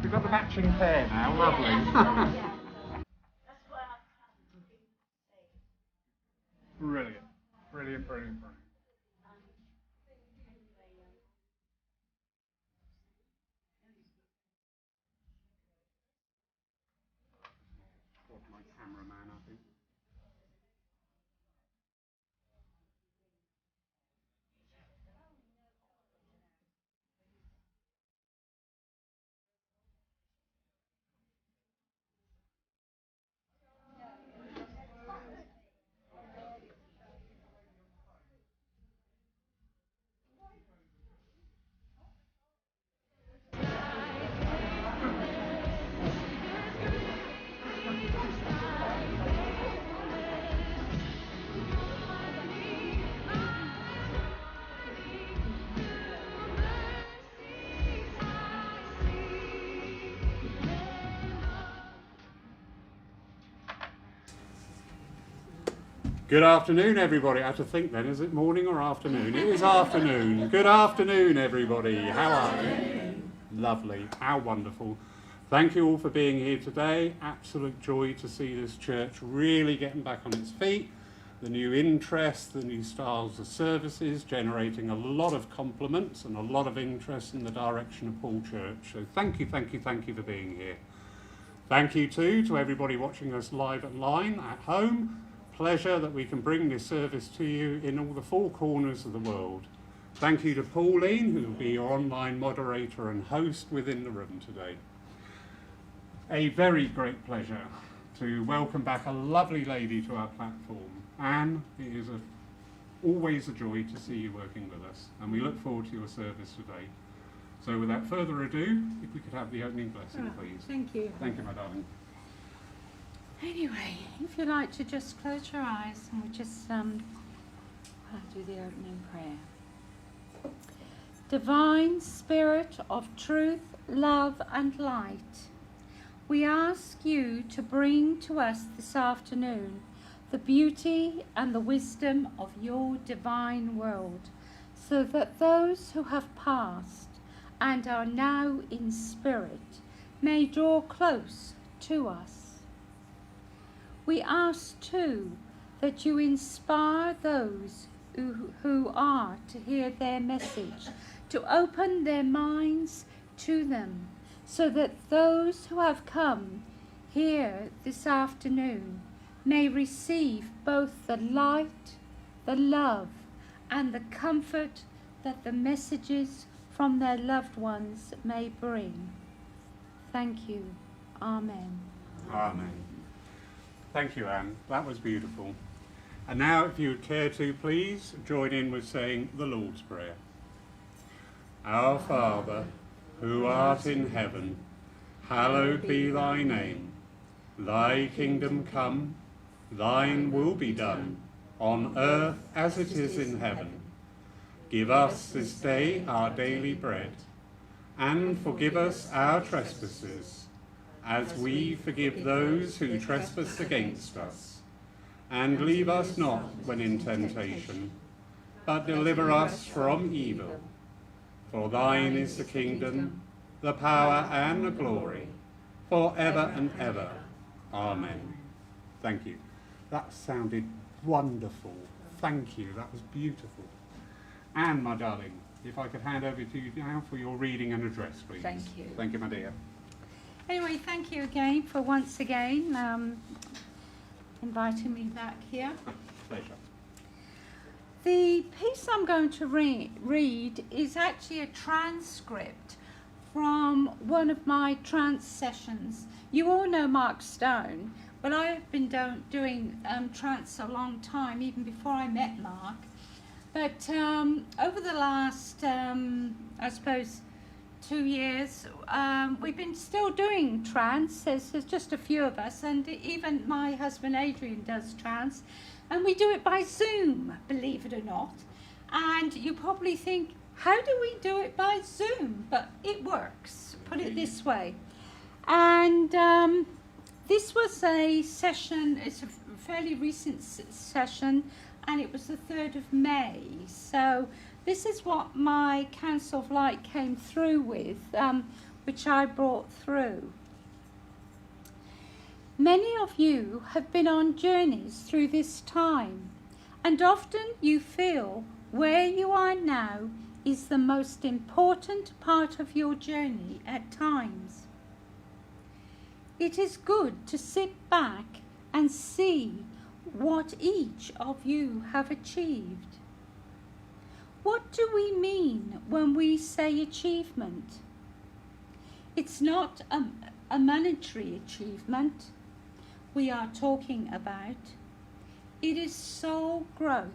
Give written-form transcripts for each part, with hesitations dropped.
We've got the matching pair now, lovely. Brilliant, brilliant, brilliant, brilliant. My cameraman, I think. Good afternoon, everybody. I have to think then, is it morning or afternoon? It is afternoon. Good afternoon, everybody. How are you? Lovely. How wonderful. Thank you all for being here today. Absolute joy to see this church really getting back on its feet. The new interest, the new styles of services, generating a lot of compliments and a lot of interest in the direction of Paul Church. So thank you, thank you, thank you for being here. Thank you too to everybody watching us live online at home. Pleasure that we can bring this service to you in all the four corners of the world. Thank you to Pauline, who will be your online moderator and host within the room today. A very great pleasure to welcome back a lovely lady to our platform. Anne, it is always a joy to see you working with us, and we look forward to your service today. So without further ado, if we could have the opening blessing, please. Thank you. Thank you, my darling. Anyway, if you'd like to just close your eyes and we just do the opening prayer. Divine Spirit of truth, love and light, we ask you to bring to us this afternoon the beauty and the wisdom of your divine world, so that those who have passed and are now in spirit may draw close to us. We ask too that you inspire those who are to hear their message, to open their minds to them, so that those who have come here this afternoon may receive both the light, the love, and the comfort that the messages from their loved ones may bring. Thank you. Amen. Amen. Thank you, Anne. That was beautiful. And now, if you would care to, please join in with saying the Lord's Prayer. Our Father, who art in heaven, hallowed be thy name. Thy kingdom come, thine will be done, on earth as it is in heaven. Give us this day our daily bread, and forgive us our trespasses, as we forgive those who trespass against us. And leave us not when in temptation, but deliver us from evil. For thine is the kingdom, the power and the glory, for ever and ever. Amen. Thank you. That sounded wonderful. Thank you. That was beautiful. Anne, my darling, if I could hand over to you now for your reading and address, please. Thank you. Thank you, my dear. Anyway, thank you again for once again inviting me back here. Pleasure. The piece I'm going to read is actually a transcript from one of my trance sessions. You all know Mark Stone, but I've been doing trance a long time, even before I met Mark. But over the last, I suppose, 2 years, we've been still doing trance. There's just a few of us, and even my husband Adrian does trance, and we do it by Zoom, believe it or not. And you probably think, how do we do it by Zoom? But it works, put it this way. And this was a session, it's a fairly recent session, and it was the 3rd of May. So this is what my Council of Light came through with which I brought through. Many of you have been on journeys through this time, and often you feel where you are now is the most important part of your journey at times. It is good to sit back and see what each of you have achieved. What do we mean when we say achievement? It's not a monetary achievement we are talking about. It is soul growth.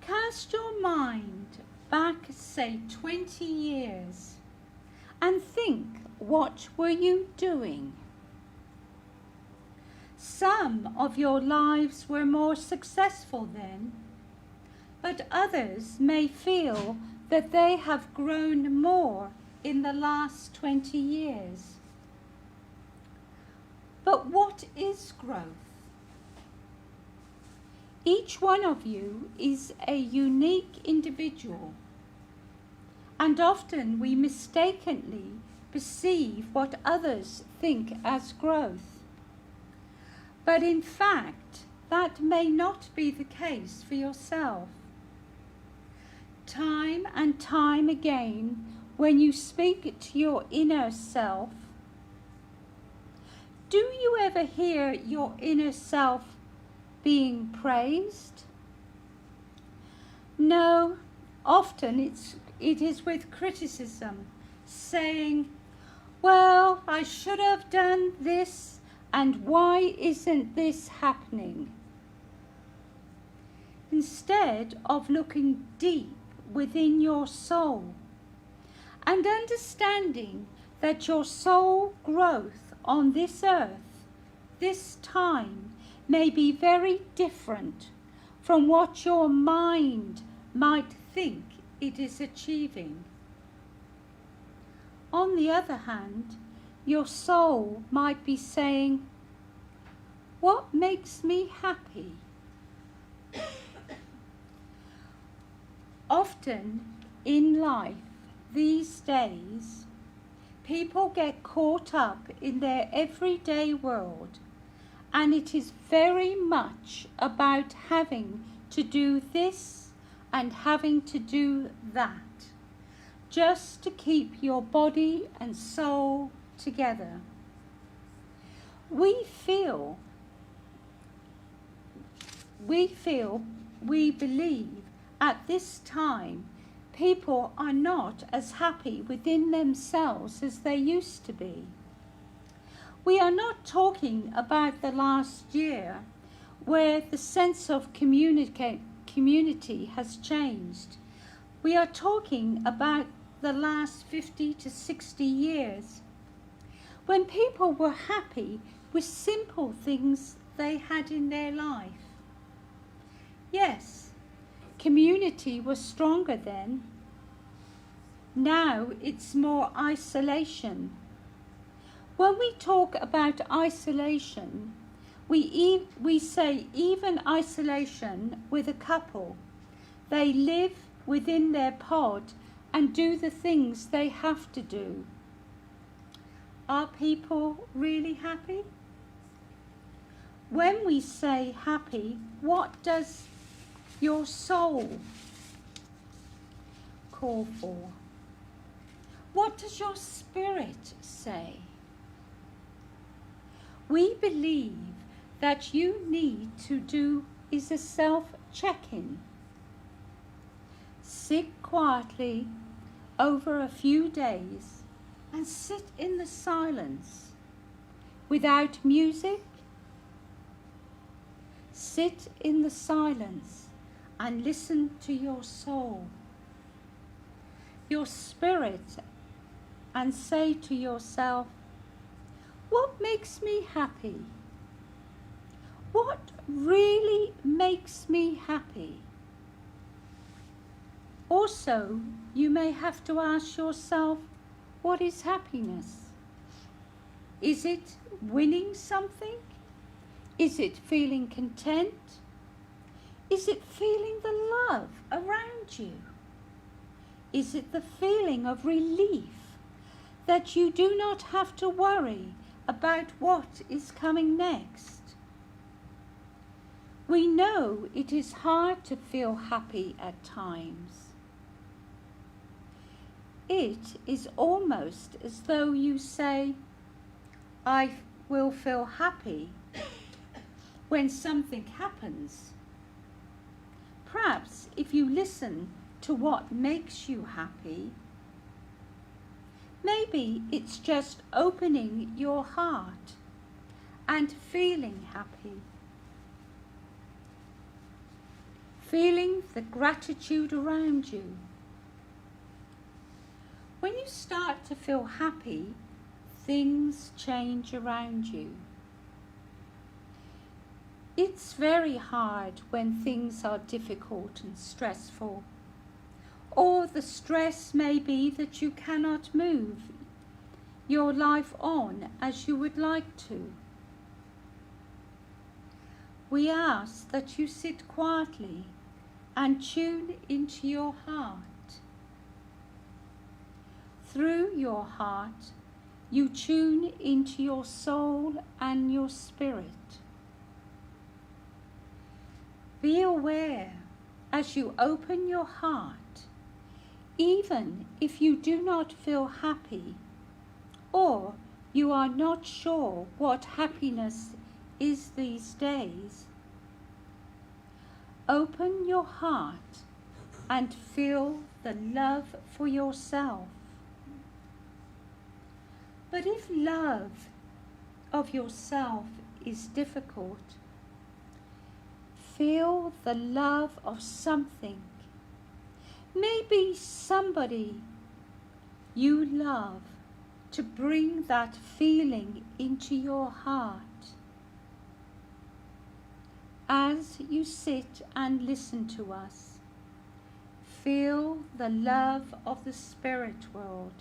Cast your mind back, say, 20 years and think, what were you doing? Some of your lives were more successful then, but others may feel that they have grown more in the last 20 years. But what is growth? Each one of you is a unique individual, and often we mistakenly perceive what others think as growth. But in fact, that may not be the case for yourself. Time and time again, when you speak to your inner self, do you ever hear your inner self being praised? No, often it is with criticism, saying, well, I should have done this, and why isn't this happening? Instead of looking deep within your soul and understanding that your soul growth on this earth, this time, may be very different from what your mind might think it is achieving. On the other hand, your soul might be saying, what makes me happy? Often in life these days, people get caught up in their everyday world, and it is very much about having to do this and having to do that, just to keep your body and soul together. We believe at this time people are not as happy within themselves as they used to be. We are not talking about the last year where the sense of community has changed. We are talking about the last 50 to 60 years when people were happy with simple things they had in their life. Yes, community was stronger then. Now it's more isolation. When we talk about isolation, we say even isolation with a couple. They live within their pod and do the things they have to do. Are people really happy? When we say happy, what does your soul call for? What does your spirit say? We believe that you need to do is a self-check-in. Sit quietly over a few days and sit in the silence without music. Sit in the silence and listen to your soul, your spirit, and say to yourself, what makes me happy? What really makes me happy? Also, you may have to ask yourself, what is happiness? Is it winning something? Is it feeling content? Is it feeling the love around you? is it the feeling of relief that you do not have to worry about what is coming next? We know it is hard to feel happy at times. It is almost as though you say, I will feel happy when something happens. Perhaps if you listen to what makes you happy, maybe it's just opening your heart and feeling happy. Feeling the gratitude around you. When you start to feel happy, things change around you. It's very hard when things are difficult and stressful, or the stress may be that you cannot move your life on as you would like to. We ask that you sit quietly and tune into your heart. Through your heart, you tune into your soul and your spirit. Be aware as you open your heart, even if you do not feel happy, or you are not sure what happiness is these days. Open your heart and feel the love for yourself. But if love of yourself is difficult, feel the love of something. Maybe somebody you love, to bring that feeling into your heart. As you sit and listen to us, feel the love of the spirit world.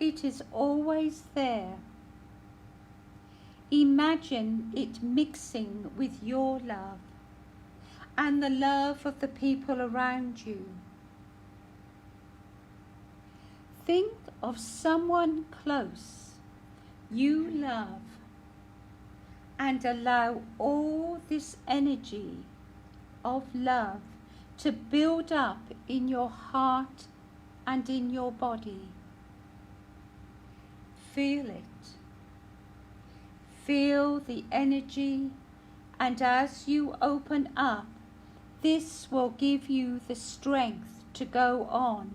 It is always there. Imagine it mixing with your love and the love of the people around you. Think of someone close you love and allow all this energy of love to build up in your heart and in your body. Feel it. Feel the energy, and as you open up, this will give you the strength to go on.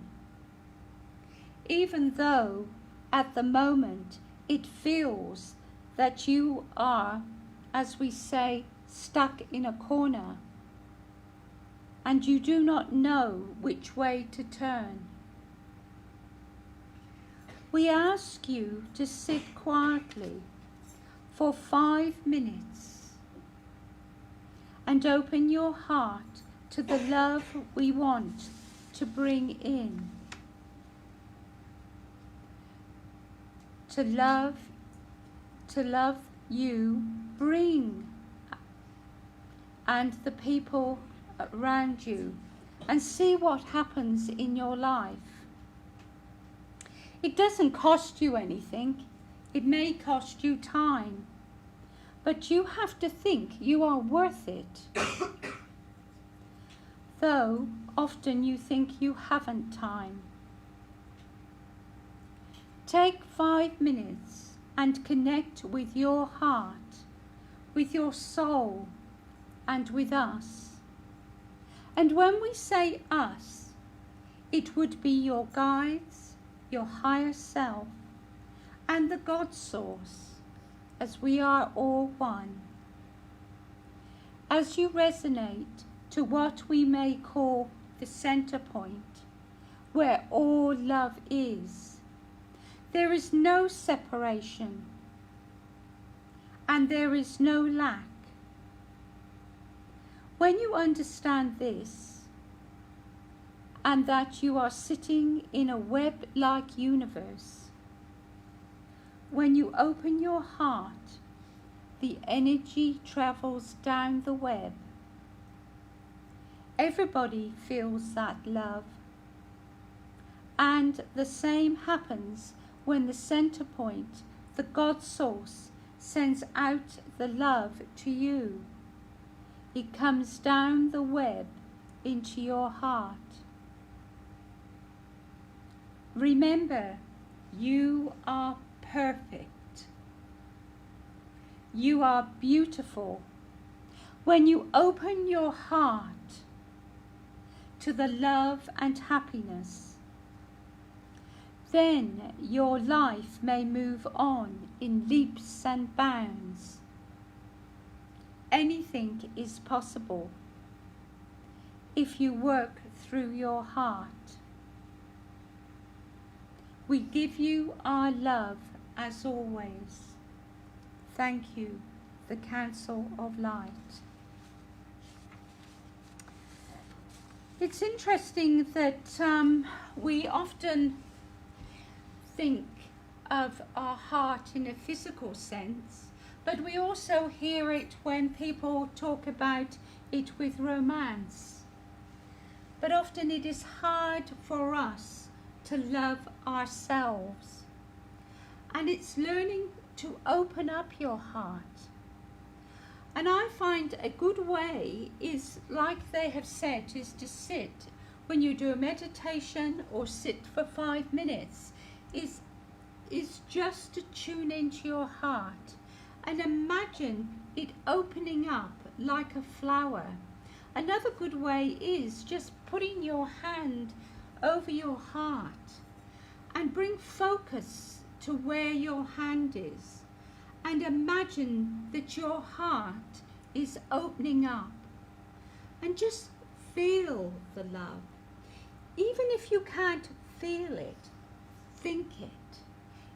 Even though at the moment it feels that you are, as we say, stuck in a corner, and you do not know which way to turn. We ask you to sit quietly for 5 minutes and open your heart to the love we want to bring in. To love you, bring, and the people around you, and see what happens in your life. It doesn't cost you anything. It may cost you time, but you have to think you are worth it. Though often you think you haven't time. Take 5 minutes and connect with your heart, with your soul, and with us. And when we say us, it would be your guides, your higher self, and the God source, as we are all one. As you resonate to what we may call the center point, where all love is, there is no separation, and there is no lack. When you understand this, and that you are sitting in a web-like universe, when you open your heart, the energy travels down the web. Everybody feels that love And the same happens when the center point, the God source, sends out the love to you. It comes down the web into your heart. Remember, you are perfect. You are beautiful. When you open your heart to the love and happiness, then your life may move on in leaps and bounds. Anything is possible if you work through your heart. We give you our love as always. Thank you, the Council of Light. It's interesting that we often think of our heart in a physical sense, but we also hear it when people talk about it with romance. But often it is hard for us to love ourselves. And it's learning to open up your heart. And I find a good way is, like they have said, is to sit when you do a meditation or sit for 5 minutes, is just to tune into your heart and imagine it opening up like a flower. Another good way is just putting your hand over your heart and bring focus to where your hand is and imagine that your heart is opening up and just feel the love. Even if you can't feel it, think it.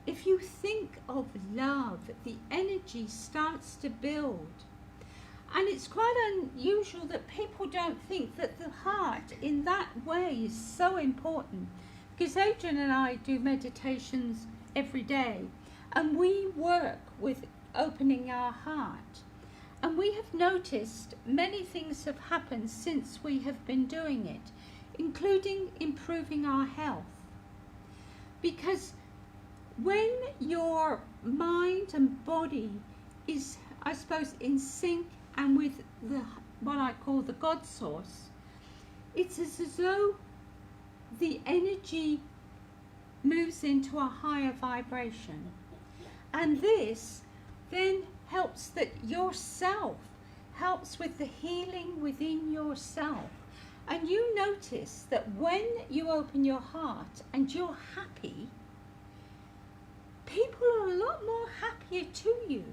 If you think of love, the energy starts to build. And it's quite unusual that people don't think that the heart in that way is so important. Because Adrian and I do meditations every day, and we work with opening our heart. And we have noticed many things have happened since we have been doing it, including improving our health. Because when your mind and body is, I suppose, in sync and with the what I call the God source, it's as though the energy moves into a higher vibration. And this then helps that yourself, helps with the healing within yourself. And you notice that when you open your heart and you're happy, people are a lot more happier to you.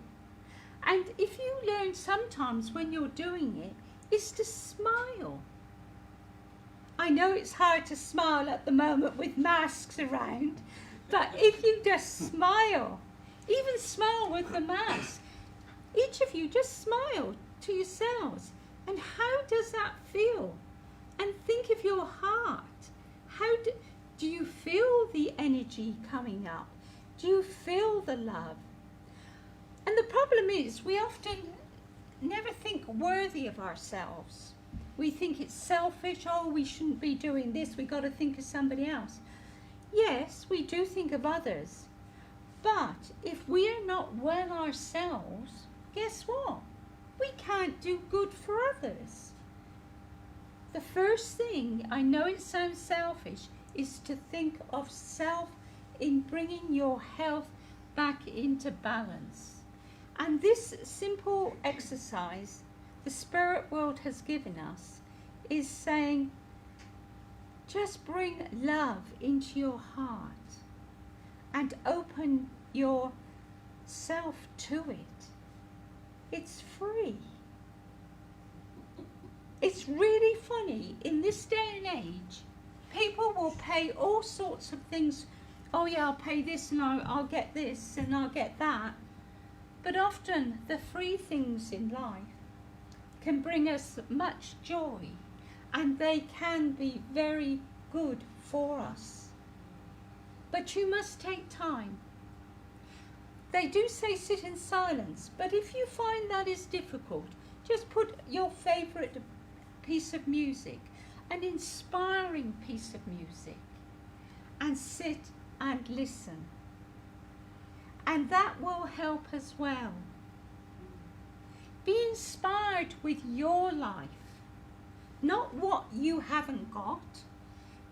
And if you learn sometimes when you're doing it, is to smile. I know it's hard to smile at the moment with masks around, but if you just smile, even smile with the mask, each of you just smile to yourselves. And how does that feel? And think of your heart. How do you feel the energy coming up? Do you feel the love? And the problem is we often never think worthy of ourselves. We think it's selfish, oh, we shouldn't be doing this, we've got to think of somebody else. Yes, we do think of others. But if we are not well ourselves, guess what? We can't do good for others. The first thing, I know it sounds selfish, is to think of self in bringing your health back into balance. And this simple exercise the spirit world has given us is saying, just bring love into your heart and open yourself to it. It's free. It's really funny, in this day and age, people will pay all sorts of things. Oh yeah, I'll pay this and I'll get this and I'll get that. But often the free things in life can bring us much joy, and they can be very good for us. But you must take time. They do say sit in silence, but if you find that is difficult, just put your favourite piece of music, an inspiring piece of music, and sit and listen. And that will help as well. Be inspired with your life, not what you haven't got.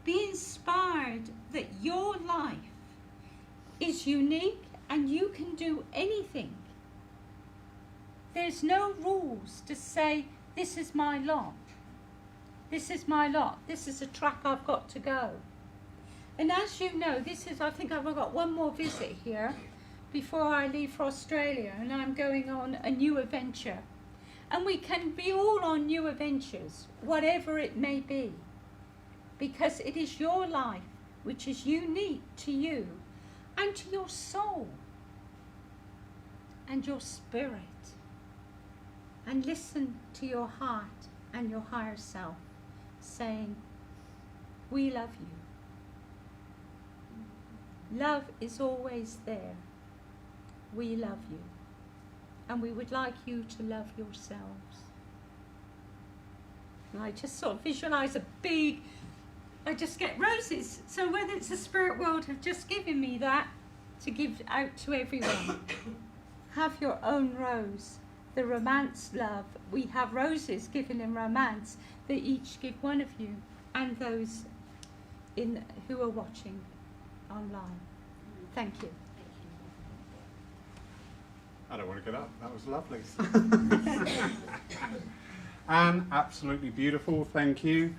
Be inspired that your life is unique and you can do anything. There's no rules to say, this is my lot. This is my lot. This is the track I've got to go. And as you know, I think I've got one more visit here before I leave for Australia, and I'm going on a new adventure. And we can be all on new adventures, whatever it may be, because it is your life which is unique to you and to your soul and your spirit. And listen to your heart and your higher self saying, we love you. Love is always there. We love you. And we would like you to love yourselves. And I just sort of visualize I just get roses. So whether it's the spirit world have just given me that to give out to everyone. Have your own rose. The romance love. We have roses given in romance. They each give one of you and those who are watching online. Thank you. I don't want to get up. That was lovely. Anne, absolutely beautiful. Thank you.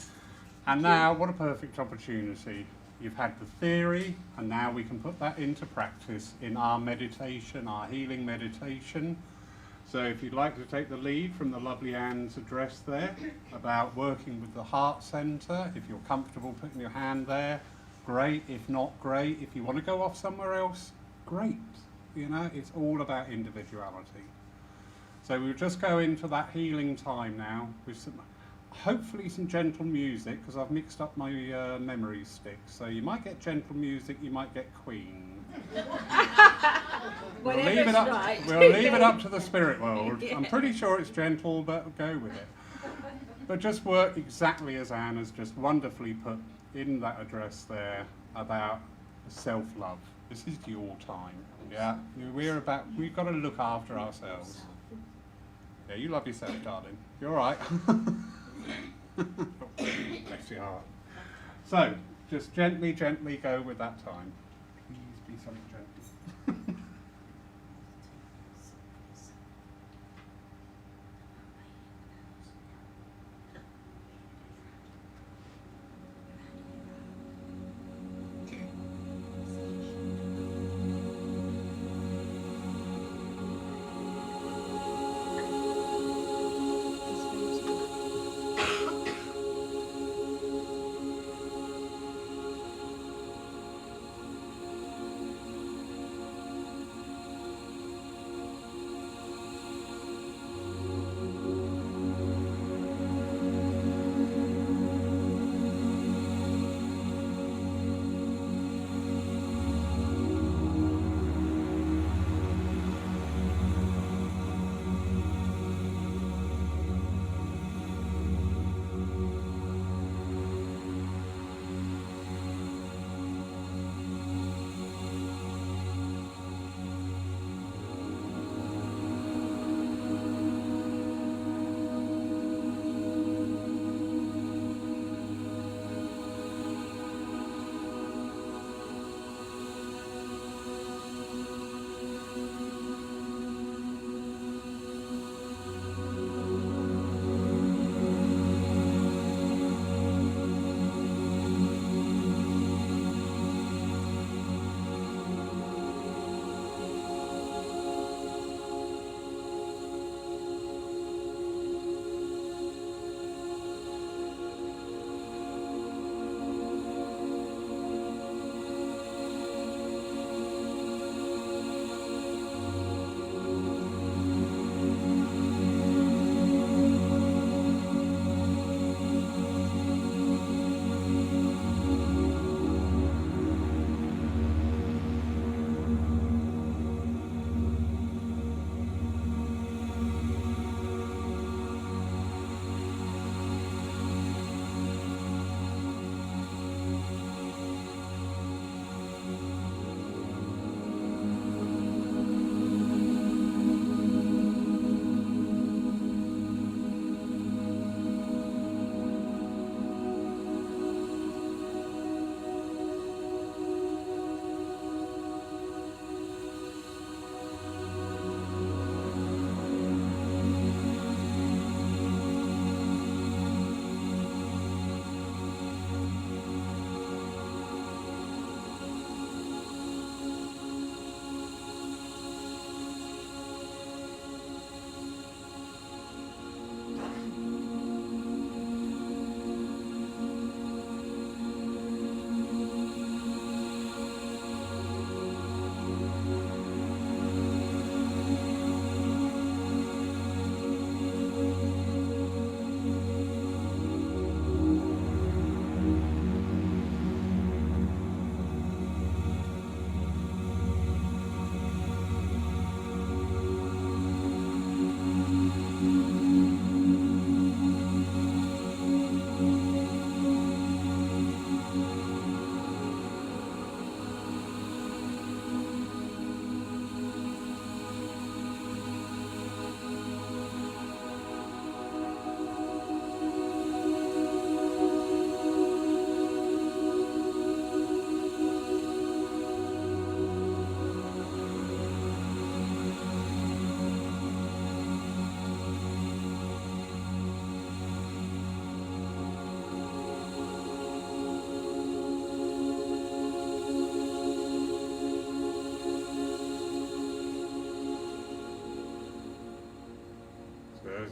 And now, what a perfect opportunity. You've had the theory, and now we can put that into practice in our meditation, our healing meditation. So if you'd like to take the lead from the lovely Anne's address there about working with the heart centre, if you're comfortable putting your hand there, great. If not, great. If you want to go off somewhere else, great. You know, it's all about individuality. So we'll just go into that healing time now with hopefully some gentle music, because I've mixed up my memory sticks. So you might get gentle music, you might get Queen. We'll leave it up to the spirit world. Yeah. I'm pretty sure it's gentle, but go with it. But just work exactly as Anne has just wonderfully put in that address there about self-love. This is your time. Yeah, we've got to look after ourselves. Yeah, you love yourself, darling. You're all right. Bless your heart. So, just gently, gently go with that time. Please be something gentle.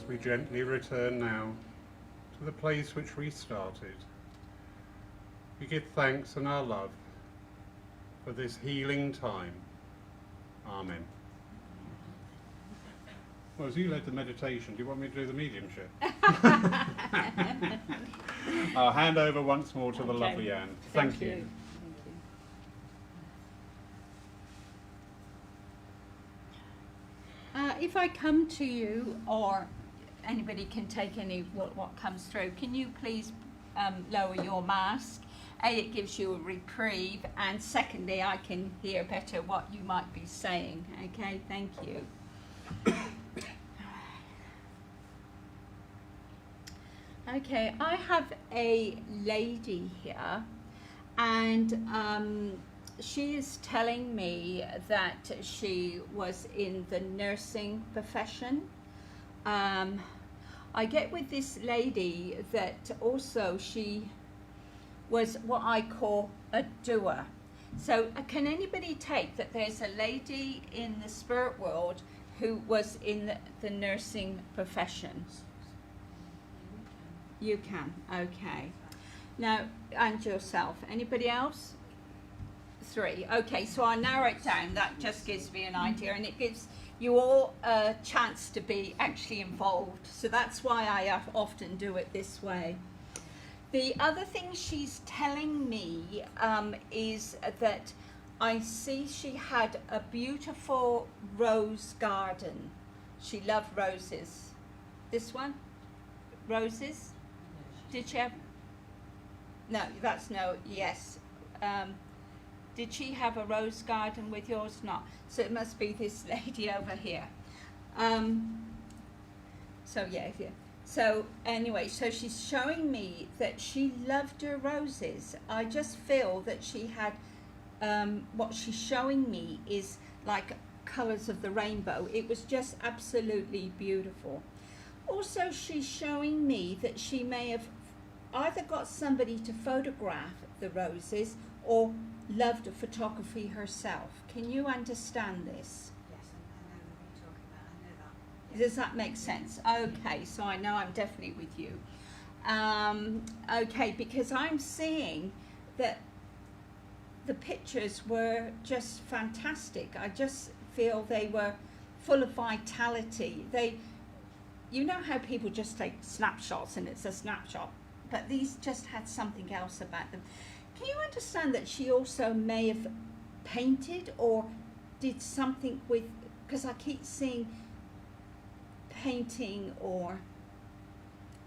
we gently return now to the place which we started, we give thanks and our love for this healing time. Amen. Well, as you led the meditation, do you want me to do the mediumship? I'll hand over once more to the lovely Anne. Thank you. If I come to you, or anybody can take what comes through, can you please lower your mask? A, it gives you a reprieve, and secondly, I can hear better what you might be saying. Okay, thank you. Okay, I have a lady here, and she is telling me that she was in the nursing profession. I get with this lady that also she was what I call a doer. So can anybody take that there's a lady in the spirit world who was in the nursing profession? You can, okay. Now, and yourself. Anybody else? 3. Okay, so I'll narrow it down. That just gives me an idea, and it gives you all a chance to be actually involved. So that's why I often do it this way. The other thing she's telling me is that I see she had a beautiful rose garden. She loved roses. This one? Roses? Did she have? No, that's no, yes. Did she have a rose garden with yours? Not. So it must be this lady over here. So yeah. So anyway, so she's showing me that she loved her roses. I just feel that she had, what she's showing me is like colours of the rainbow. It was just absolutely beautiful. Also, she's showing me that she may have either got somebody to photograph the roses or loved photography herself. Can you understand this? Yes, I know what you're talking about. I know that. Does that make sense? Okay, so I know I'm definitely with you. Okay, because I'm seeing that the pictures were just fantastic. I just feel they were full of vitality. You know how people just take snapshots and it's a snapshot, but these just had something else about them. Can you understand that she also may have painted or did something with, because I keep seeing painting or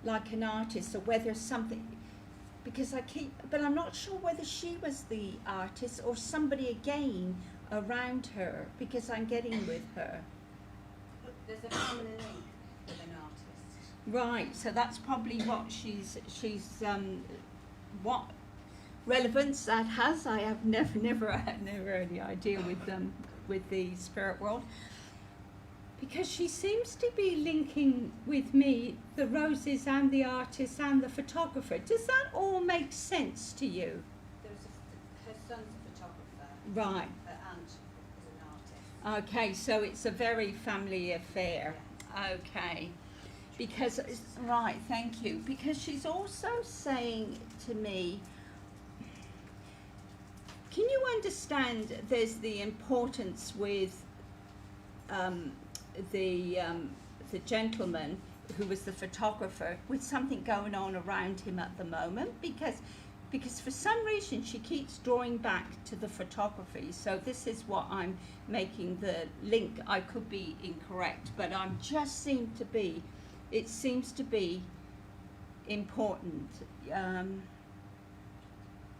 like an artist, or whether something, because but I'm not sure whether she was the artist or somebody again around her, because I'm getting with her. There's a family link with an artist. Right, so that's probably what she's what relevance that has. I have never any idea with the spirit world, because she seems to be linking with me the roses and the artist and the photographer. Does that all make sense to you? Her son's a photographer. Right. Her aunt is an artist. Okay, so it's a very family affair. Yeah. Okay. Because, right, thank you. Because she's also saying to me, can you understand there's the importance with the gentleman who was the photographer, with something going on around him at the moment? Because for some reason she keeps drawing back to the photography. So this is what I'm making the link. I could be incorrect, but it seems to be important.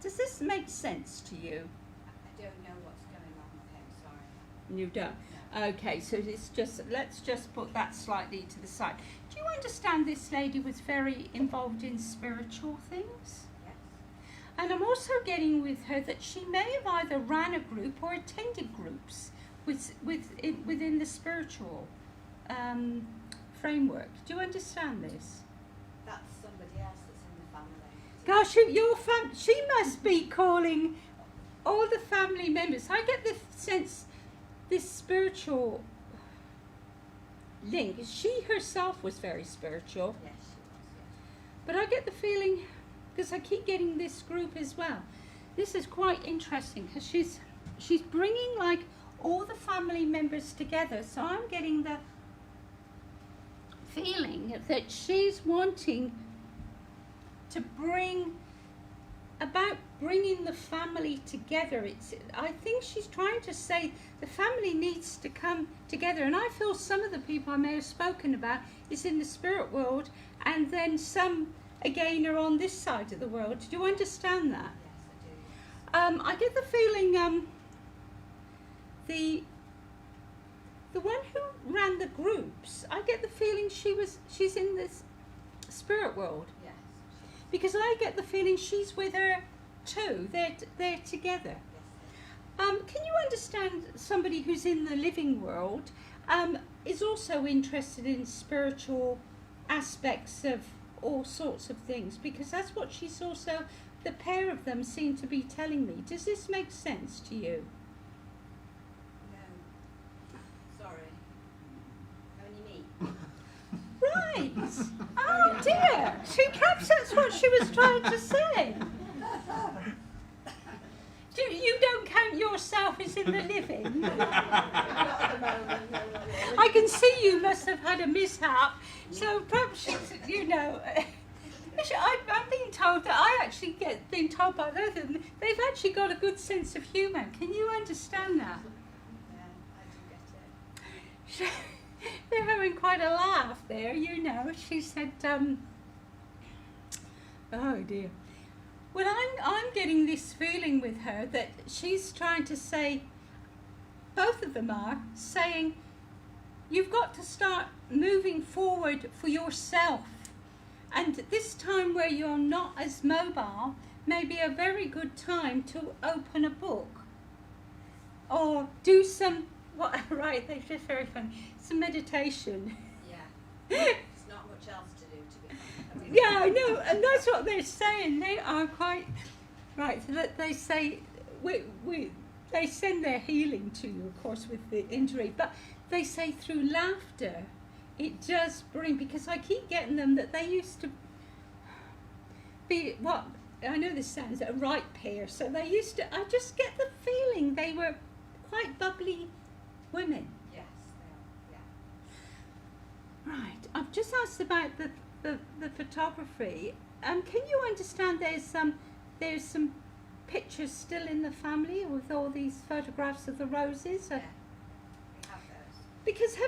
Does this make sense to you? I don't know what's going on with him, sorry. You don't? No. Okay, so let's just put that slightly to the side. Do you understand this lady was very involved in spiritual things? Yes. And I'm also getting with her that she may have either ran a group or attended groups within the spiritual framework. Do you understand this? That's somebody else that's in the family. Gosh, she must be calling all the family members. I get the sense this spiritual link. She herself was very spiritual, Yes, she was, but I get the feeling, because I keep getting this group as well. This is quite interesting because she's bringing like all the family members together. So I'm getting the feeling that she's wanting to bring bringing the family together. I think she's trying to say the family needs to come together, and I feel some of the people I may have spoken about is in the spirit world, and then some again are on this side of the world. Do you understand that? yes, I do. I get the feeling the one who ran the groups, I get the feeling she's in this spirit world, Yes, because I get the feeling she's with her too. They're together. yes. Can you understand somebody who's in the living world is also interested in spiritual aspects of all sorts of things? Because that's what she's also, the pair of them seem to be telling me. Does this make sense to you? No. Sorry. Only me. Right. Oh dear. Perhaps that's what she was trying to say. You don't count yourself as in the living? Not at the moment, no, not really. I can see you must have had a mishap. So perhaps she's, I'm being told that I actually been told by both of them they've actually got a good sense of humour. Can you understand that? Yeah, I do get it. They're having quite a laugh there, She said, oh dear. Well, I'm getting this feeling with her that she's trying to say, both of them are saying, you've got to start moving forward for yourself. And this time where you're not as mobile may be a very good time to open a book or do some, right, they're just very funny, some meditation. Yeah. There's not much else to do, to be honest. Yeah, I know, and that's what they're saying. They are quite right. So that they say they send their healing to you, of course, with the injury, but they say through laughter, it does bring. Because I keep getting them that they used to be what I know this sounds a right pair. So they used to. I just get the feeling they were quite bubbly women. Yes, they are. Yeah. Right. I've just asked about the photography. Can you understand there's some pictures still in the family with all these photographs of the roses? Yeah. We have those. Because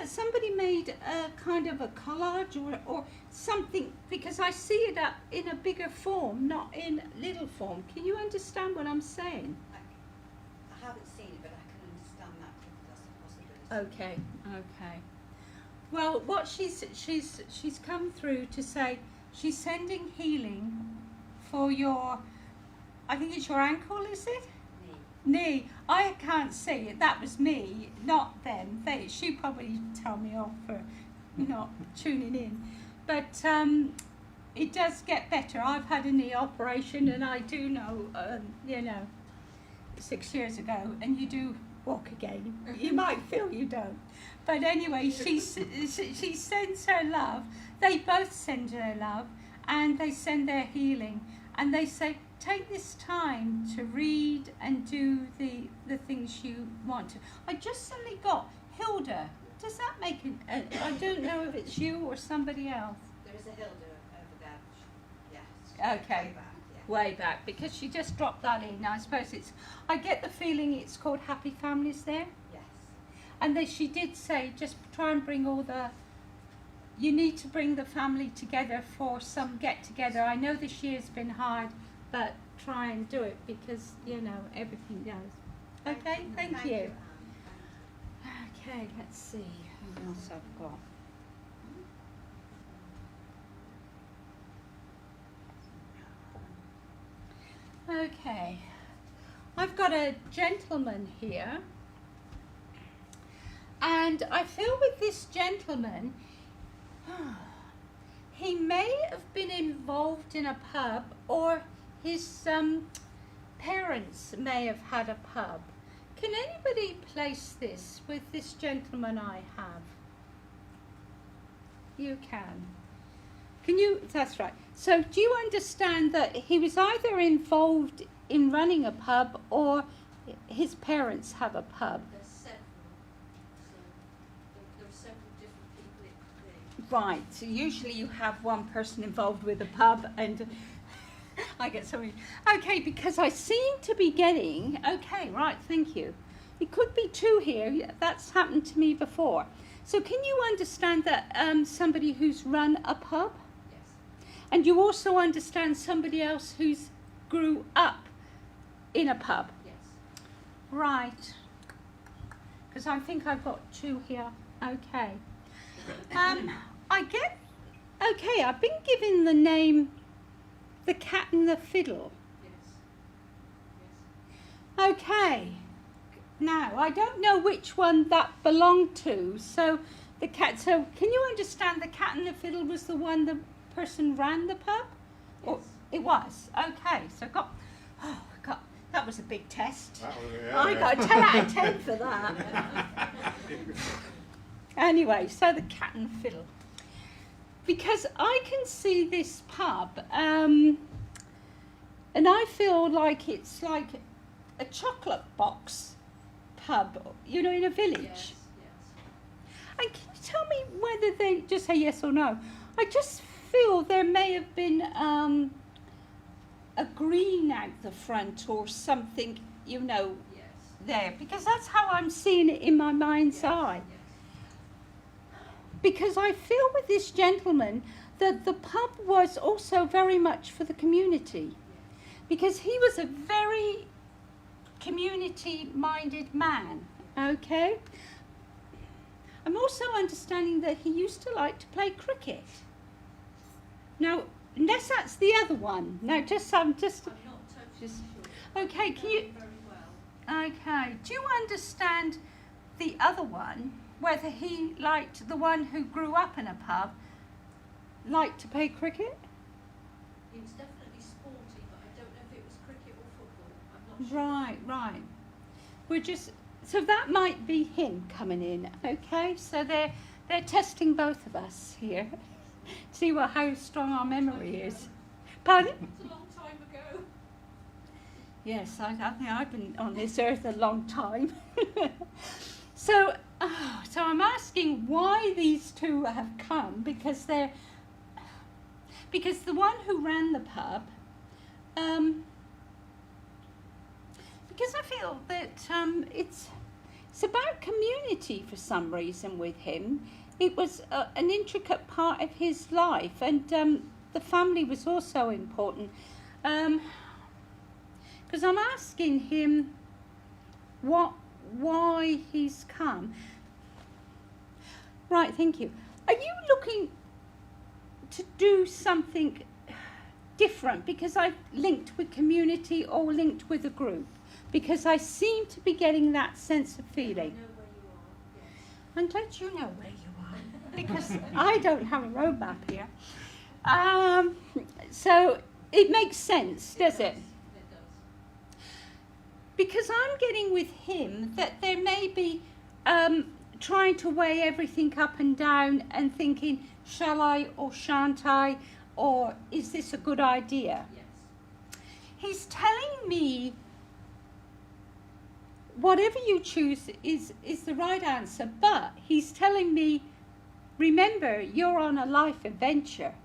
somebody made a kind of a collage or something, because I see it up in a bigger form, not in little form. Can you understand what I'm saying? I haven't seen it, but I can understand that if that's a possibility. Okay. Well, what she's come through to say she's sending healing for your, I think it's your ankle, is it? Knee. I can't see it. That was me, not them. She probably told me off for not tuning in. But it does get better. I've had a knee operation, and I do know, 6 years ago, and you do walk again. You might feel you don't. But anyway, she sends her love. They both send her love, and they send their healing. And they say, take this time to read and do the things you want to. I just suddenly got Hilda. Does that make it? I don't know if it's you or somebody else. There is a Hilda over there. Yes. Okay. Way back, yeah. Way back, because she just dropped that in. I suppose I get the feeling it's called Happy Families there. Yes. And she did say, just try and bring you need to bring the family together for some get together. I know this year's been hard, but try and do it because, everything goes. Okay, thank you. Anne. Okay, let's see who else I've got. Okay, I've got a gentleman here, and I feel with this gentleman, he may have been involved in a pub, or his parents may have had a pub. Can anybody place this with this gentleman I have? You can. Can you? That's right. So do you understand that he was either involved in running a pub or his parents have a pub? There's several. So there are several different people it could be. Right, so usually you have one person involved with a pub and I get something. Okay, because I seem to be getting, okay, right, thank you. It could be two here, yeah, that's happened to me before. So can you understand that somebody who's run a pub? Yes. And you also understand somebody else who's grew up in a pub? Yes. Right. Because I think I've got two here. Okay. Okay, I've been given the name The Cat and the Fiddle. Yes. Yes. Okay. Now, I don't know which one that belonged to. So, so can you understand The Cat and the Fiddle was the one the person ran the pub? Or Yes. it was. Okay. So that was a big test. That was, I got a 10 out of 10 for that. Anyway, so The Cat and the Fiddle. Because I can see this pub, and I feel like it's like a chocolate box pub, you know, in a village. Yes. And can you tell me whether they just say yes or no? I just feel there may have been a green out the front or something, you know, Yes. there, because that's how I'm seeing it in my mind's eye. Yes. Because I feel with this gentleman that the pub was also very much for the community. Because he was a very community-minded man, okay? I'm also understanding that he used to like to play cricket. Now, unless that's the other one. Now, I'm just... I'm not totally Just- sure. Okay, can you... Very well. Okay, do you understand the other one, whether he liked the one who grew up in a pub, liked to play cricket? He was definitely sporty, but I don't know if it was cricket or football. I'm not sure. Right. We're just, so that might be him coming in, okay? So they're testing both of us here. See how strong our memory is. Pardon? It's a long time ago. Yes, I think I've been on this earth a long time. So I'm asking why these two have come, because the one who ran the pub, because I feel that it's about community for some reason with him. It was an intricate part of his life, and the family was also important. Because I'm asking him why he's come. Right, thank you. Are you looking to do something different? Because I've linked with community or linked with a group? Because I seem to be getting that sense of I feeling. know where you are. Yes. And don't you know where you are? Because I don't have a road map here. So it makes sense, does it? It does. Because I'm getting with him that there may be trying to weigh everything up and down and thinking, shall I or shan't I, or is this a good idea? Yes. He's telling me whatever you choose is the right answer, but he's telling me, remember, you're on a life adventure. Yes.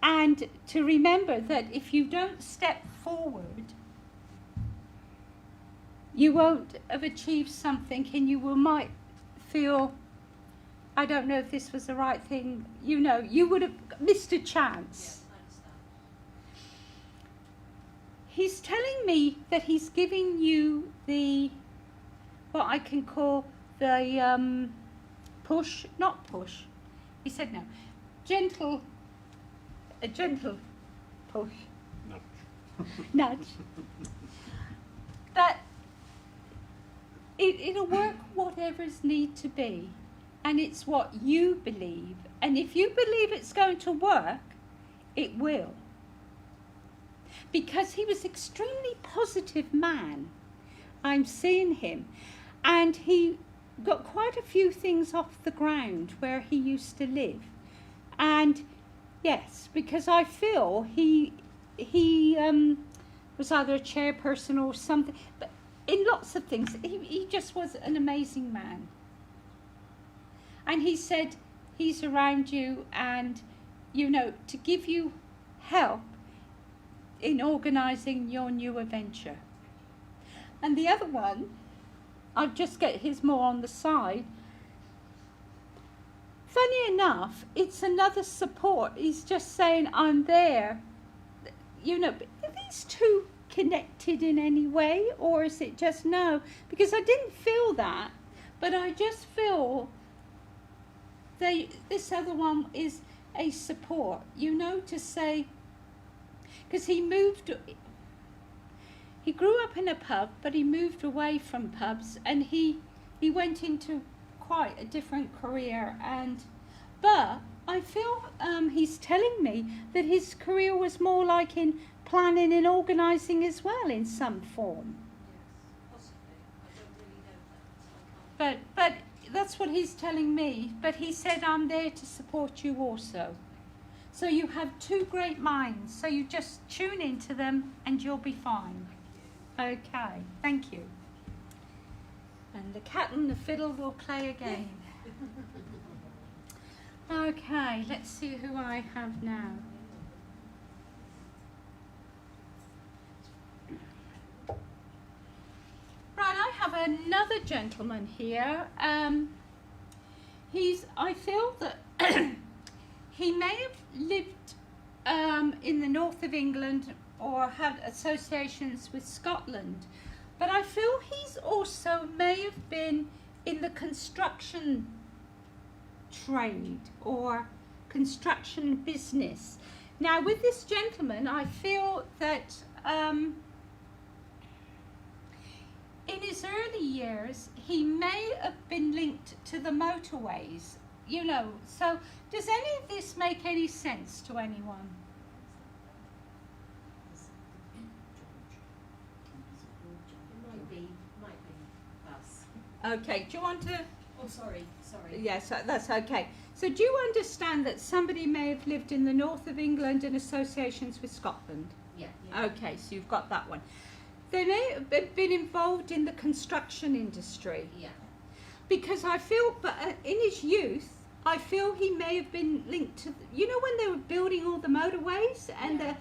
And to remember that if you don't step forward, you won't have achieved something, and you might feel, I don't know if this was the right thing, you know, you would have missed a chance. Yes, I understand. He's telling me that he's giving you what I can call the not push. He said no, a gentle push, No. nudge. That it'll work whatever's need to be, and it's what you believe. And if you believe it's going to work, it will. Because he was extremely positive man. I'm seeing him. And he got quite a few things off the ground where he used to live. And yes, because I feel he was either a chairperson or something, but in lots of things, he just was an amazing man. And he said he's around you and, you know, to give you help in organising your new adventure. And the other one, I'll just get his more on the side. Funny enough, it's another support. He's just saying, I'm there. You know, are these two connected in any way, or is it just no? Because I didn't feel that, but I just feel this other one is a support, you know, to say, because he grew up in a pub, but he moved away from pubs, and he went into quite a different career, but I feel he's telling me that his career was more like in planning and organising as well in some form. Yes, possibly. I don't really know that, so I can't. But that's what he's telling me. But he said, I'm there to support you also. So you have two great minds. So you just tune into them and you'll be fine. Okay, thank you. And the cat and the fiddle will play again. Okay, let's see who I have now. Right, I have another gentleman here. I feel that he may have lived in the north of England or had associations with Scotland, but I feel he's also may have been in the construction trade or construction business. Now, with this gentleman, I feel that in his early years, he may have been linked to the motorways, you know. So, does any of this make any sense to anyone? It might be us. Okay, do you want to? Oh, sorry. Yes, that's okay. So do you understand that somebody may have lived in the north of England in associations with Scotland? Yeah. Okay, so you've got that one. They may have been involved in the construction industry. Yeah. Because I feel, but in his youth, I feel he may have been linked to, you know, when they were building all the motorways and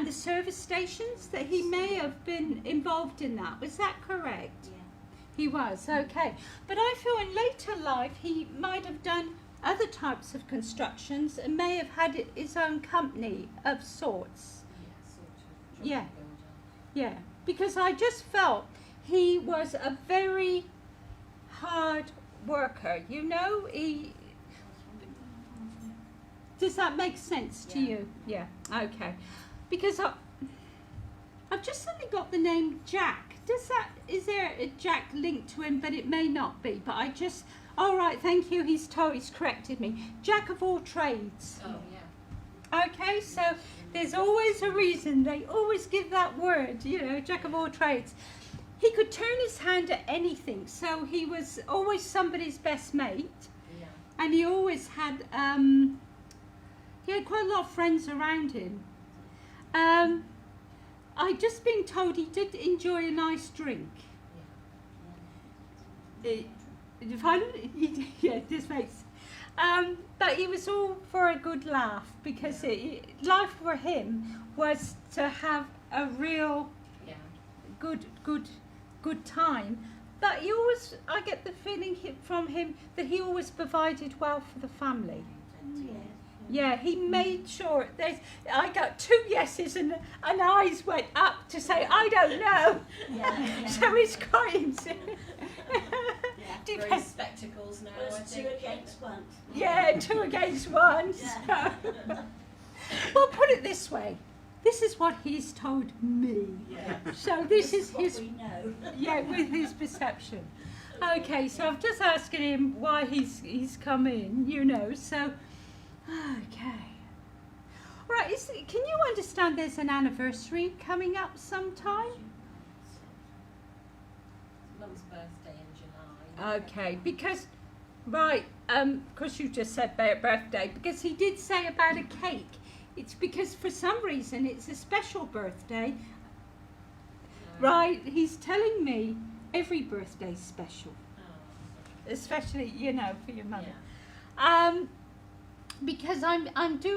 the service stations, that he may have been involved in that. Was that correct? Yeah. He was, okay. But I feel in later life he might have done other types of constructions and may have had his own company of sorts. Yeah, sort of. Yeah. Builder. Yeah, because I just felt he was a very hard worker, you know. Does that make sense to you? Yeah, okay. Because I've just suddenly got the name Jack. Is there a Jack linked to him? But it may not be. But all right, thank you. He's corrected me. Jack of all trades. Oh, yeah. Okay, so there's always a reason. They always give that word, you know, Jack of all trades. He could turn his hand at anything. So he was always somebody's best mate. Yeah. And he always had quite a lot of friends around him. I've just been told he did enjoy a nice drink. Yeah, this makes. But it was all for a good laugh, because life for him was to have a real good time. But I get the feeling from him that he always provided well for the family. Yeah, he made sure. I got 2 yeses and eyes went up to say, I don't know. Yeah. So he's quite himself. Wearing spectacles now, I think. 2 against 1. Yeah, 2 against 1. Yeah. So. Well, put it this way. This is what he's told me. Yeah. So this is what his, we know. yeah, with his perception. Okay, so I'm just asking him why he's come in, you know, so, okay. Right, can you understand there's an anniversary coming up sometime? Mum's birthday in July. Okay, because Right, because you just said birthday, because he did say about a cake. It's because for some reason it's a special birthday. Right, he's telling me every birthday's special, especially, you know, for your mother. Because I'm right. Do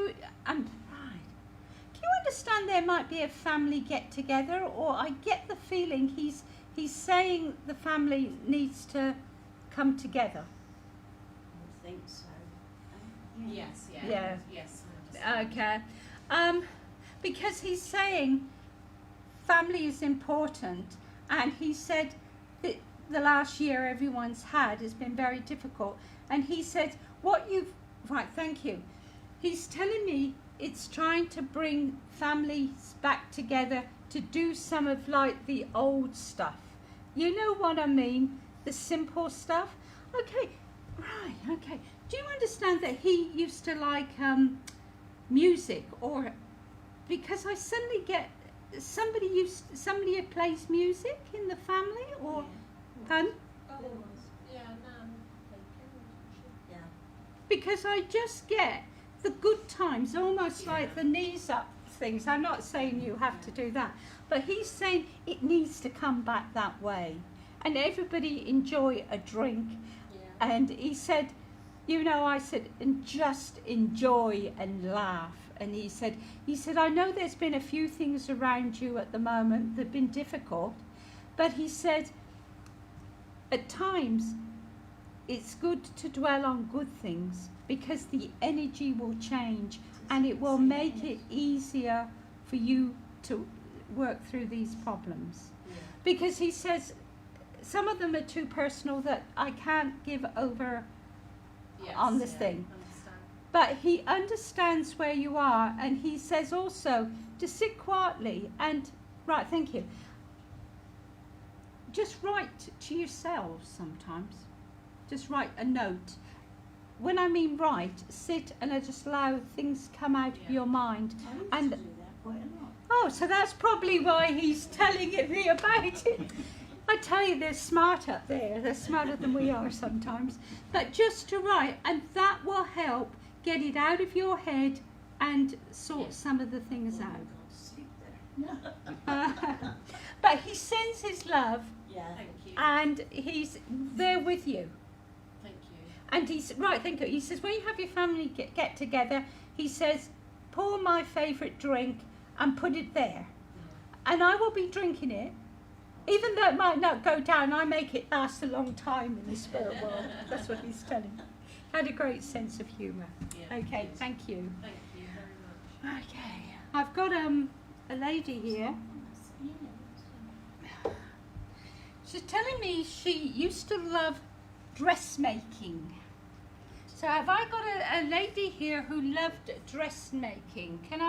you understand there might be a family get together, or I get the feeling he's saying the family needs to come together. I think so. Yes, yeah. Yeah. Yes, I understand. Okay. Because he's saying family is important, and he said that the last year everyone's had has been very difficult, and he said right, thank you. He's telling me it's trying to bring families back together to do some of like the old stuff. You know what I mean? The simple stuff. Okay, right, okay. Do you understand that he used to like music, or because I suddenly get somebody who plays music in the family, or pardon? Yeah, no. Yeah. Because I just get the good times, almost like the knees up things. I'm not saying you have to do that, but he's saying it needs to come back that way, and everybody enjoy a drink. Yeah. And he said, you know, I said, and just enjoy and laugh. And he said, I know there's been a few things around you at the moment that have been difficult, but he said, at times, it's good to dwell on good things, because the energy will change and it will make it easier for you to work through these problems. Yeah. Because he says, some of them are too personal that I can't give over Yes, on this yeah, thing. Understand. But he understands where you are, and he says also to sit quietly and, right, thank you, just write to yourselves sometimes. Just write a note. When I mean write, sit and just allow things come out of Yeah. your mind. I used And to do that quite a lot. oh, so that's probably why he's telling me about it. I tell you, they're smart up there. They're smarter than we are sometimes. But just to write, and that will help get it out of your head and sort Yeah. some of the things Oh, I out. can't sleep there. But he sends his love, Yeah. Thank you. and he's there with you. Thank you. And he's right. Think he says when you have your family get together, he says, pour my favourite drink and put it there, and I will be drinking it. Even though it might not go down, I make it last a long time in the spirit world. That's what he's telling me. Had a great sense of humour. Yeah. Okay, thank you. Thank you very much. Okay, I've got a lady here. She's telling me she used to love dressmaking. So have I got a lady here who loved dressmaking? Can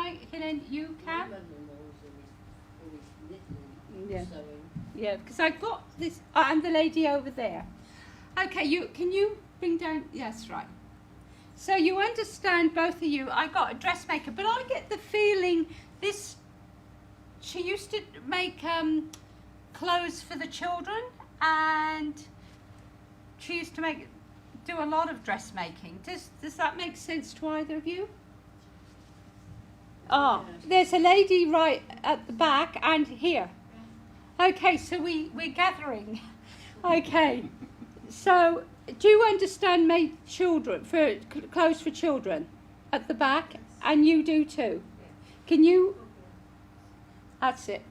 you can? Yeah. Yeah, because I've got this, and the lady over there. Okay, can you bring down, yes, right. So you understand, both of you, I got a dressmaker, but I get the feeling she used to make clothes for the children, and she used to do a lot of dressmaking. Does that make sense to either of you? Oh, there's a lady right at the back and here. Okay, so we're gathering. Okay, so do you understand made clothes for children at the back? And you do too? Can you? That's it.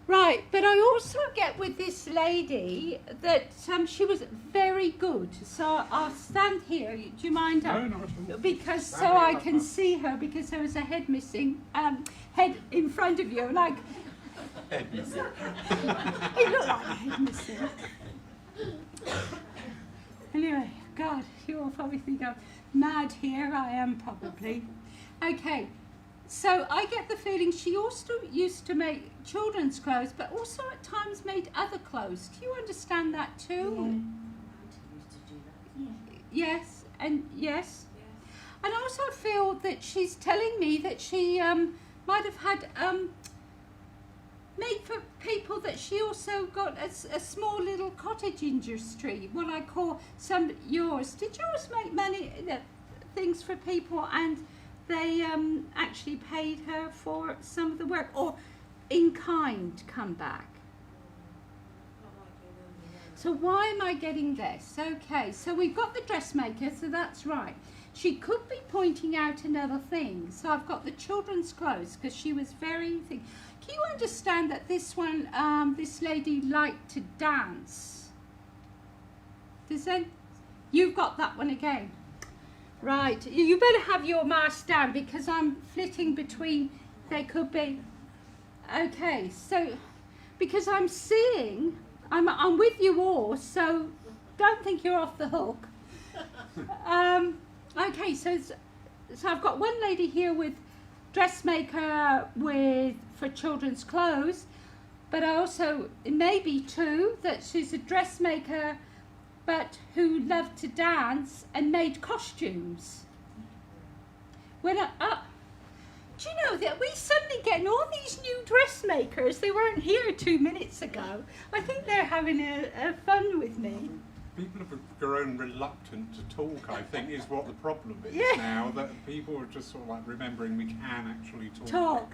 Right, but I also get with this lady that she was very good. So I'll stand here. Do you mind? No, not at all. Because so I can see her, because there was a head missing, head in front of you, like. Head missing. It looked like a head missing. Anyway, God, you all probably think I'm mad here. I am probably. Okay, so I get the feeling she also used to make children's clothes, but also at times made other clothes. Do you understand that too? Auntie used to do that. Yeah. Yes, and yes. And I also feel that she's telling me that she might have had made for people that she also got a small little cottage in your street, what I call some yours. Did yours make many things for people and they actually paid her for some of the work, or in kind come back? So why am I getting this? Okay, so we've got the dressmaker, so that's right. She could be pointing out another thing. So I've got the children's clothes because she was very thin. Can you understand that this one, this lady liked to dance? Does that? You've got that one again. Right, you better have your mask down because I'm flitting between, they could be. Okay, so, because I'm seeing, I'm with you all, so don't think you're off the hook. Okay, so I've got one lady here with dressmaker for children's clothes, but also maybe two that she's a dressmaker but who loved to dance and made costumes. When do you know that we suddenly getting all these new dressmakers? They weren't here 2 minutes ago. I think they're having a fun with me. People have grown reluctant to talk, I think, is what the problem is Yeah. now, that people are just sort of like remembering we can actually talk. Talk.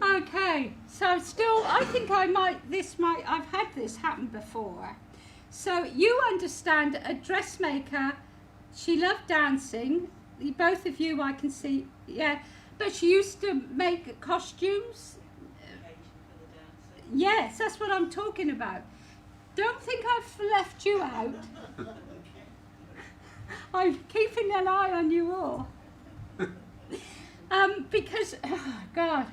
Okay, so still, I think I've had this happen before. So you understand a dressmaker, she loved dancing, both of you I can see, yeah, but she used to make costumes. Yes, that's what I'm talking about. Don't think I've left you out. I'm keeping an eye on you all. Because, oh God.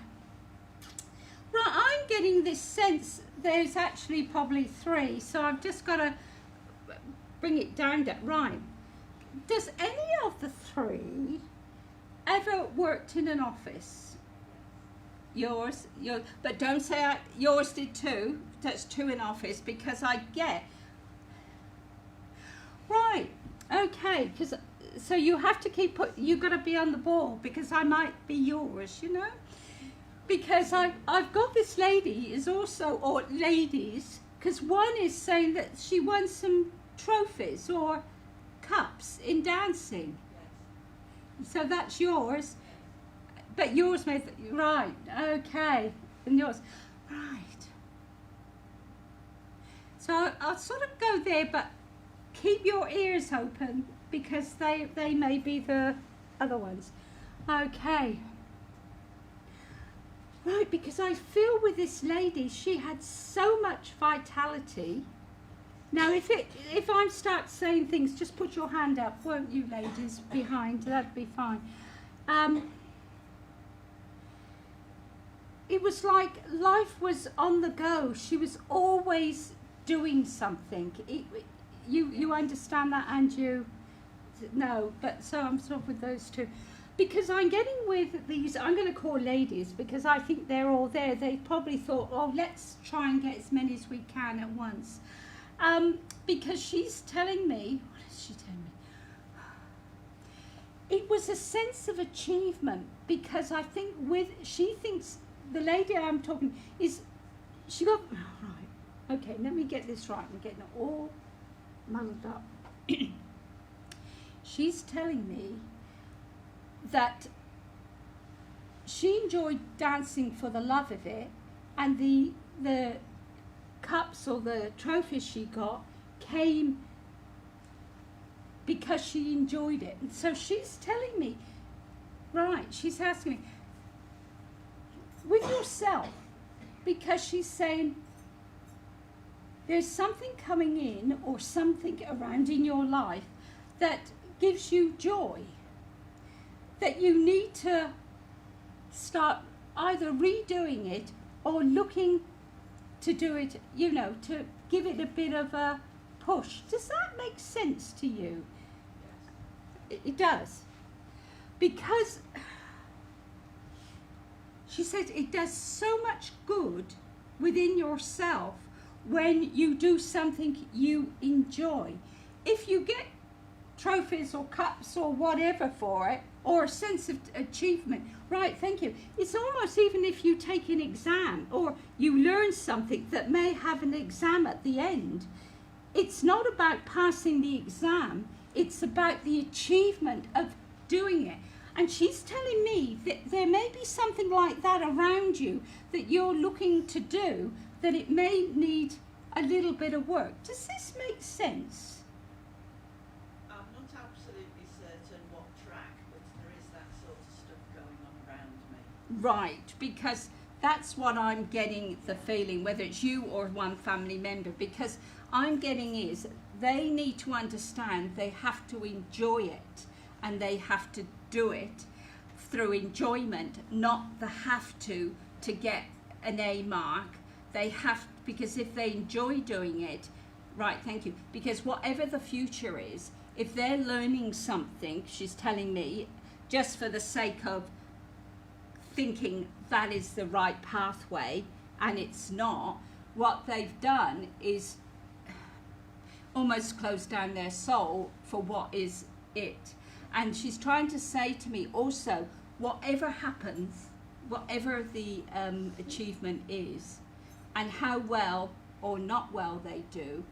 Right, I'm getting this sense there's actually probably three, so I've just got to bring it down to, right. Does any of the three ever worked in an office? Yours, but don't say yours did too. That's two in office, because I get. Right, okay, so you have to you've got to be on the ball, because I might be yours, you know? Because I've got this lady is also, or ladies, because one is saying that she won some trophies or cups in dancing. Yes. So that's yours. But yours made, right, okay, and yours, right. So I'll sort of go there, but keep your ears open, because they may be the other ones. Okay. Right, because I feel with this lady, she had so much vitality. Now, if I start saying things, just put your hand up, won't you, ladies, behind? That'd be fine. It was like life was on the go. She was always doing something. You understand that, and you? No, but so I'm sort of with those two. Because I'm getting with these, I'm going to call ladies, because I think they're all there. They probably thought, oh, let's try and get as many as we can at once. Because she's telling me, what is she telling me? It was a sense of achievement, because I think she thinks, the lady I'm talking, she got, oh, right, okay, let me get this right. I'm getting it all muddled up. She's telling me that she enjoyed dancing for the love of it, and the cups or the trophies she got came because she enjoyed it. And so she's telling me, right, she's asking me, with yourself, because she's saying there's something coming in or something around in your life that gives you joy, that you need to start either redoing it or looking to do it, you know, to give it a bit of a push. Does that make sense to you? Yes. It does. Because she says it does so much good within yourself when you do something you enjoy. If you get trophies or cups or whatever for it, or a sense of achievement. Right, thank you. It's almost even if you take an exam or you learn something that may have an exam at the end, it's not about passing the exam, it's about the achievement of doing it. And she's telling me that there may be something like that around you that you're looking to do, that it may need a little bit of work. Does this make sense? I'm not absolutely certain what track, but there is that sort of stuff going on around me. Right, because that's what I'm getting the feeling, whether it's you or one family member, because I'm getting is they need to understand they have to enjoy it and they have to do it through enjoyment, not the have to get an A mark. They have, because if they enjoy doing it, right, thank you, because whatever the future is, if they're learning something, she's telling me, just for the sake of thinking that is the right pathway and it's not, what they've done is almost closed down their soul for what is it. And she's trying to say to me also, whatever happens, whatever the achievement is, and how well or not well they do,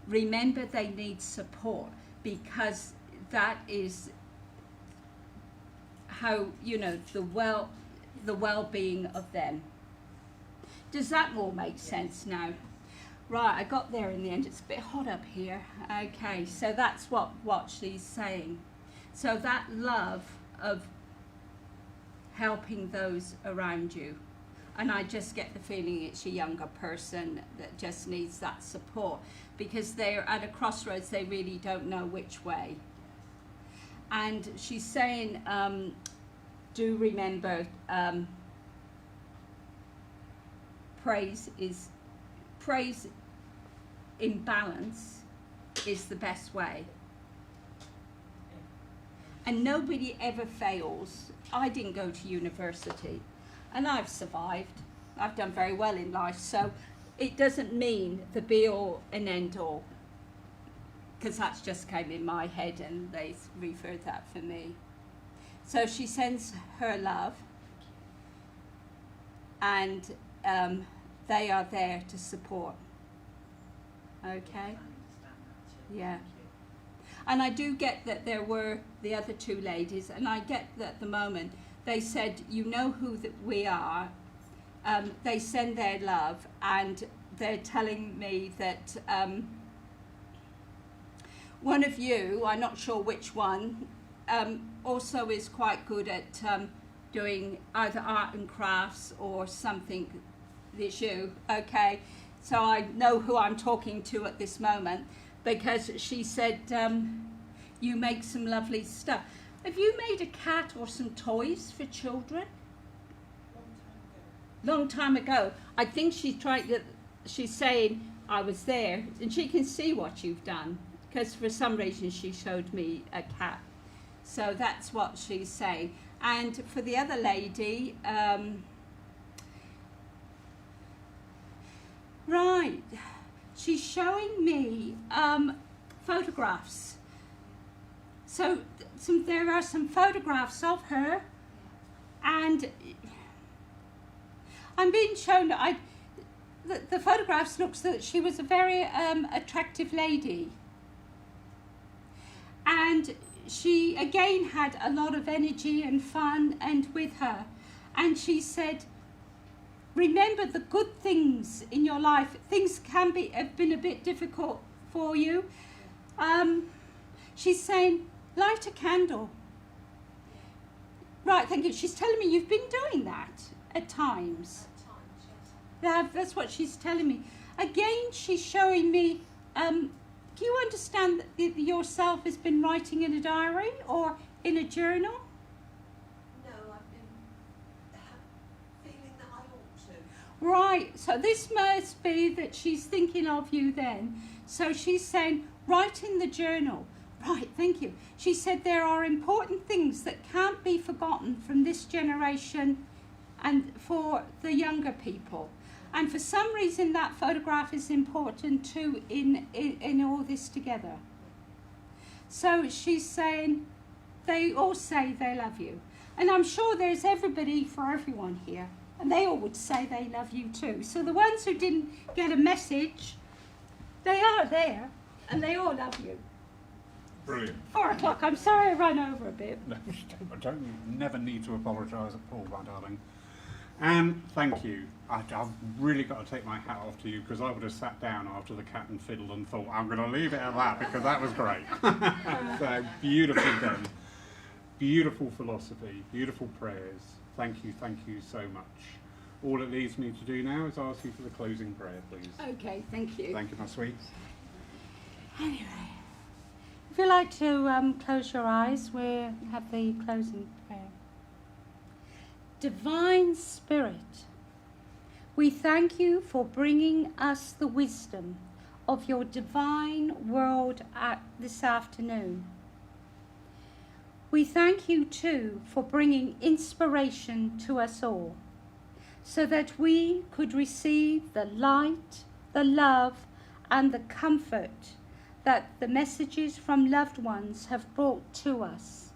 remember they need support, because that is how, you know, the well-being of them. Does that all make sense now? Right, I got there in the end. It's a bit hot up here. Okay, so that's what she's saying. So that love of helping those around you. And I just get the feeling it's a younger person that just needs that support, because they're at a crossroads, they really don't know which way. And she's saying, do remember, praise in balance is the best way. And nobody ever fails. I didn't go to university, and I've survived. I've done very well in life, so it doesn't mean the be all and end all, because that's just came in my head and they referred that for me. So she sends her love, and they are there to support. Okay? I understand that too. Yeah. Thank you. And I do get that there were the other two ladies, and I get that at the moment they said, you know who that we are. They send their love, and they're telling me that one of you, I'm not sure which one, also is quite good at doing either art and crafts or something. It's you, okay? So I know who I'm talking to at this moment, because she said, you make some lovely stuff. Have you made a cat or some toys for children? Long time ago. I think she's saying I was there, and she can see what you've done, because for some reason she showed me a cat. So that's what she's saying. And for the other lady, right, she's showing me photographs. So there are some photographs of her, and I'm being shown that the photographs looks that she was a very attractive lady, and she again had a lot of energy and fun and with her. And she said, remember the good things in your life. Things have been a bit difficult for you. She's saying, light a candle. Right, thank you. She's telling me you've been doing that at times. That's what she's telling me. Again, she's showing me, do you understand that yourself has been writing in a diary or in a journal? No, I've been feeling that I ought to. Right, so this must be that she's thinking of you then. So she's saying, write in the journal. Right, thank you. She said there are important things that can't be forgotten from this generation and for the younger people. And for some reason that photograph is important too in all this together. So she's saying they all say they love you. And I'm sure there's everybody for everyone here. And they all would say they love you too. So the ones who didn't get a message, they are there and they all love you. Brilliant. 4 o'clock. I'm sorry I ran over a bit. No, you never need to apologise at all, my darling. And thank you. I've really got to take my hat off to you, because I would have sat down after the cat and fiddle and thought, I'm going to leave it at that, because that was great. So beautifully done. Beautiful philosophy, beautiful prayers. Thank you so much. All it leaves me to do now is ask you for the closing prayer, please. Okay, thank you. Thank you, my sweets. Anyway, if you'd like to close your eyes, we'll have the closing prayer. Divine Spirit, we thank you for bringing us the wisdom of your divine word this afternoon. We thank you too for bringing inspiration to us all, so that we could receive the light, the love, and the comfort that the messages from loved ones have brought to us.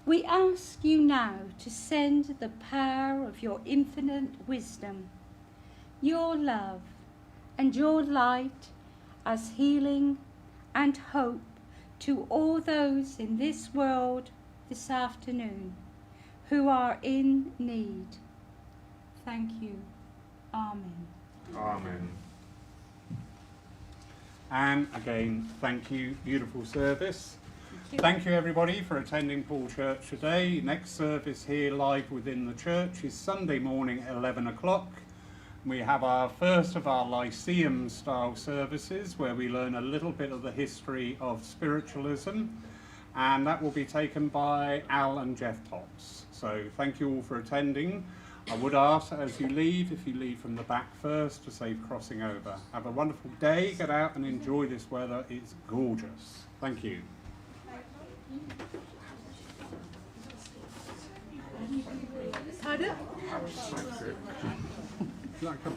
We ask you now to send the power of your infinite wisdom, your love, and your light as healing and hope to all those in this world this afternoon who are in need. Thank you. Amen. Amen. And again, thank you. Beautiful service. Thank you everybody for attending Paul Church today. Next service here live within the church is Sunday morning at 11 o'clock. We have our first of our Lyceum style services where we learn a little bit of the history of spiritualism, and that will be taken by Al and Jeff Potts. So thank you all for attending. I would ask as you leave, if you leave from the back first, to save crossing over. Have a wonderful day, get out and enjoy this weather, it's gorgeous. Thank you. Pardon? Like a